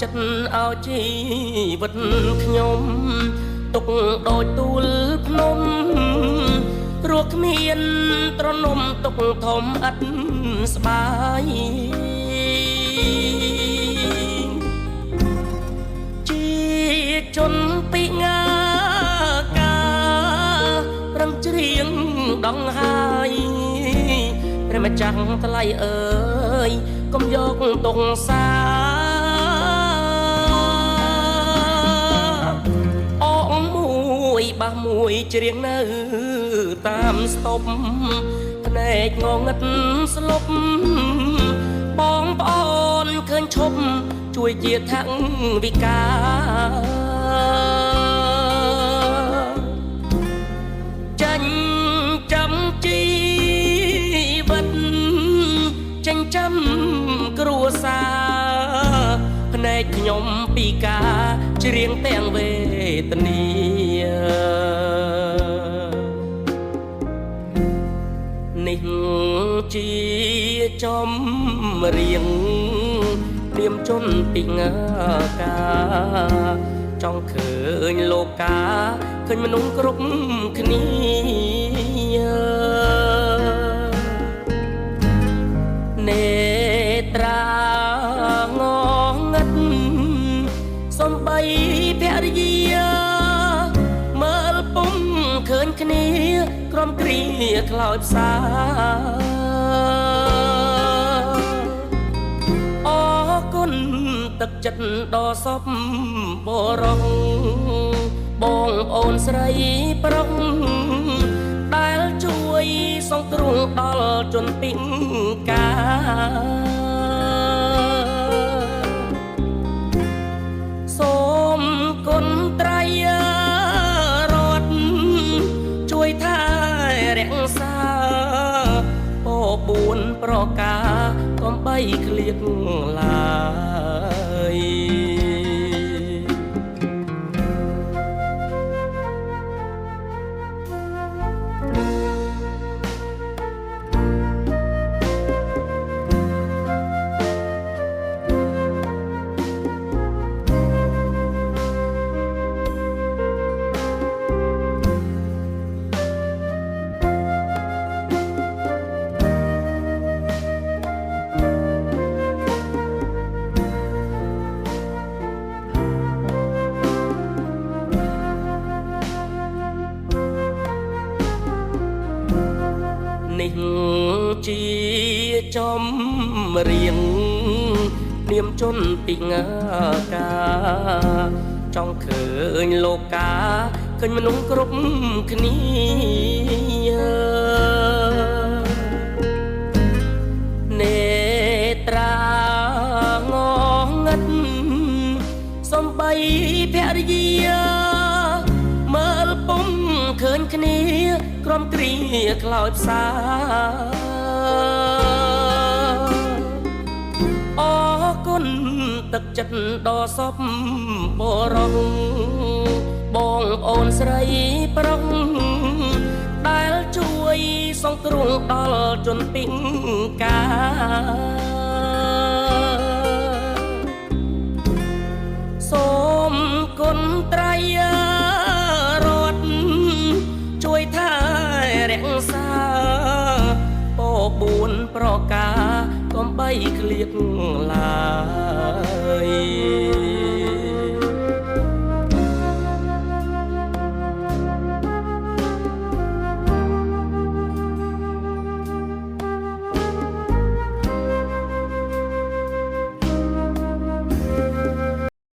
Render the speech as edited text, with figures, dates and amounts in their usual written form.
ចិត្តឲ្យជីវិតខ្ញុំទុកដោយទូលភ្នំរស់គ្មានត្រនំទុកធំឥតស្បាយជាជនពីងាការឹងច្រៀងដងហើយព្រះម្ចាស់ថ្លៃអើយ កុំយកទុកសាអងមួយបះមួយច្រៀងនៅតាមស្តុបភ្នែកងងឹតស្លុបបងប្អូនឃើញឈប់ជួយជាថវិកាចាញ់ចាំជីវិតចិញ្ចឹមគ្រួសារភ្នែកខ្ញុំពីការច្រៀងទាំងវេទនានេះជាចំរៀងព្រាមជនពីងាការចង់ឃើញលោកកាឃើញមនុស្សគ្រប់គ្នានេត្រាងងឹតសំបីភរិយាមើលពុំឃើញគ្នាក្រុមគ្រាខ្លោចផ្សាអរគុណទឹកចិត្តដ៏សពបរោះបងប្អូនស្រីប្រុសដែលជួយសង្គ្រោះដល់ជនពិការសូមគុណត្រៃរដ្ឋជួយថែរក្សាពោ4ប្រការកុំបីឃ្លាតឡើយ នេះជាចំរៀងនាមជនពីងាការចង់ឃើញលោកកាឃើញមនុស្សគ្រប់គ្នានេត្រាងងឹតសំបីភរិយាមើលពុំឃើញគ្នាក្រុមគ្រាខ្លោចផ្សាអរគុណទឹកចិត្តដ៏សពបរោះបងប្អូនស្រីប្រុសដែលជួយសង្គ្រោះដល់ជនពិការសូមគុណត្រៃរដ្ឋជួយថែរក្សាពោ4ប្រការកុំបីឃ្លាតឡើយ